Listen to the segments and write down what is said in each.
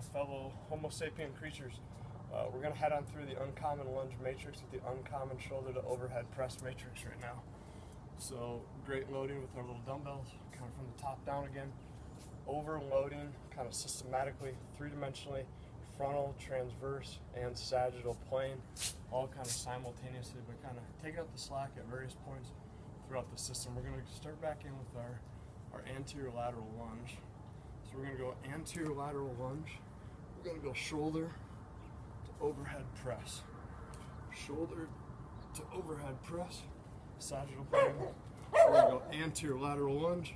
my fellow Homo sapien creatures. We're going to head on through the uncommon lunge matrix with the uncommon shoulder to overhead press matrix right now. So great loading with our little dumbbells, kind of from the top down again. Overloading kind of systematically, three-dimensionally, frontal, transverse, and sagittal plane, all kind of simultaneously, but kind of taking up the slack at various points throughout the system. We're going to start back in with our anterior lateral lunge. So we're going to go anterior lateral lunge. We're going to go shoulder to overhead press. Shoulder to overhead press, sagittal plane. We're going to go anterior lateral lunge,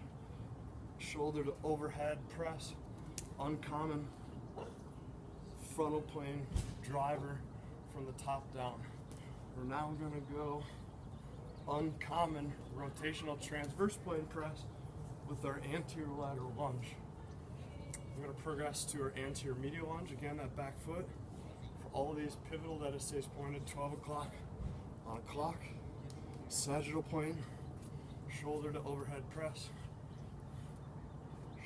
shoulder to overhead press, uncommon frontal plane driver from the top down. We're now going to go uncommon rotational transverse plane press with our anterior lateral lunge. We're going to progress to our anterior medial lunge. Again, that back foot. For all of these, pivotal, that it stays pointed, 12 o'clock on a clock. Sagittal plane, shoulder to overhead press.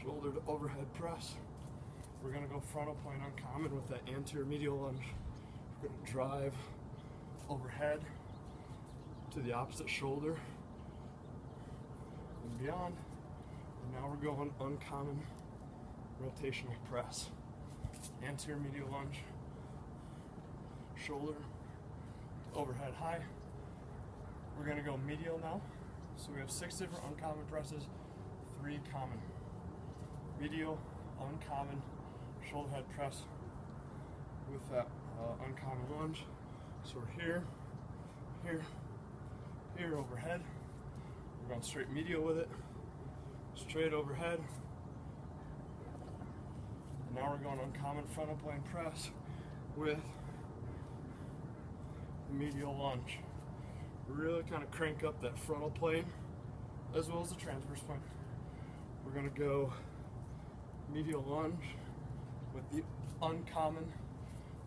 Shoulder to overhead press. We're going to go frontal plane uncommon with that anterior medial lunge. We're going to drive overhead to the opposite shoulder and beyond. And now we're going uncommon rotational press. Anterior medial lunge, shoulder to overhead high. We're going to go medial now. So we have 6 different uncommon presses, 3 common. Medial, uncommon, shoulder head press with that uncommon lunge. So we're here, here, here overhead. We're going straight medial with it, straight overhead. And now we're going uncommon frontal plane press with the medial lunge. Really kind of crank up that frontal plane as well as the transverse plane. We're going to go medial lunge with the uncommon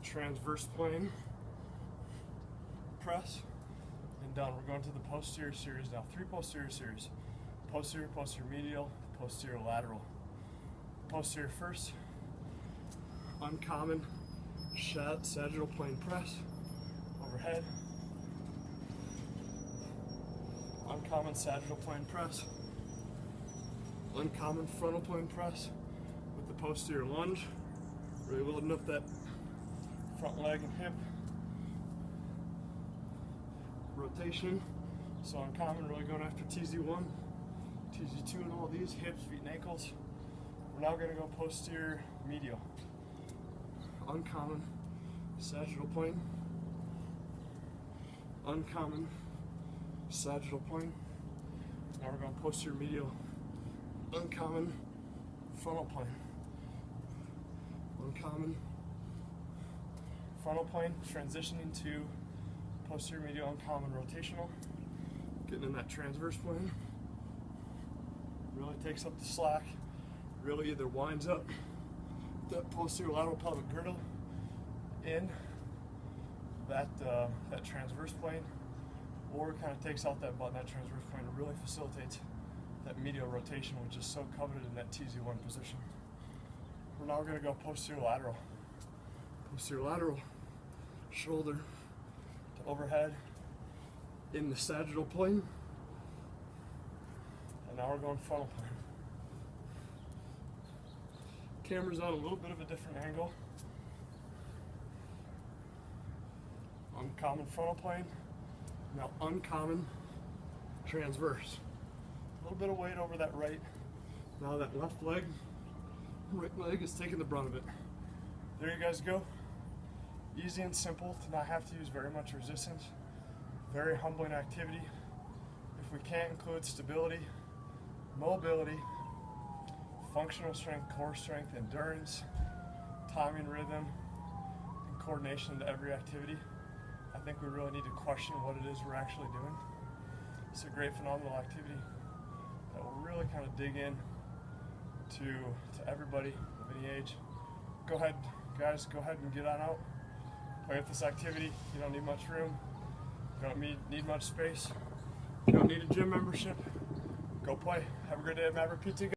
transverse plane press and done. We're going to the posterior series now. 3 posterior series. Posterior, posterior medial, posterior lateral. Posterior first. Uncommon sagittal plane press overhead. Uncommon sagittal plane press. Uncommon frontal plane press with the posterior lunge. Really loading up that front leg and hip. Rotation. So uncommon, really going after TZ1, TZ2 and all these, hips, feet and ankles. We're now going to go posterior medial. Uncommon sagittal plane. Uncommon sagittal plane. Now we're going posterior medial. Uncommon frontal plane. Uncommon frontal plane, transitioning to posterior medial uncommon rotational. Getting in that transverse plane. Really takes up the slack. Really either winds up that posterior lateral pelvic girdle in that transverse plane, or kind of takes out that butt in that transverse plane and really facilitates that medial rotation, which is so coveted in that TZ1 position. We're now going to go posterior lateral. Posterior lateral, shoulder to overhead in the sagittal plane. And now we're going frontal plane. Camera's on a little bit of a different angle. Uncommon frontal plane. Now uncommon transverse. A little bit of weight over that right. Now that left leg, right leg is taking the brunt of it. There you guys go. Easy and simple to not have to use very much resistance. Very humbling activity. If we can't include stability, mobility, functional strength, core strength, endurance, timing, rhythm, and coordination into every activity, I think we really need to question what it is we're actually doing. It's a great phenomenal activity that will really kind of dig in to everybody of any age. Go ahead, guys, go ahead and get on out. Play with this activity. You don't need much room. You don't need much space. You don't need a gym membership. Go play. Have a great day at Maverick PT.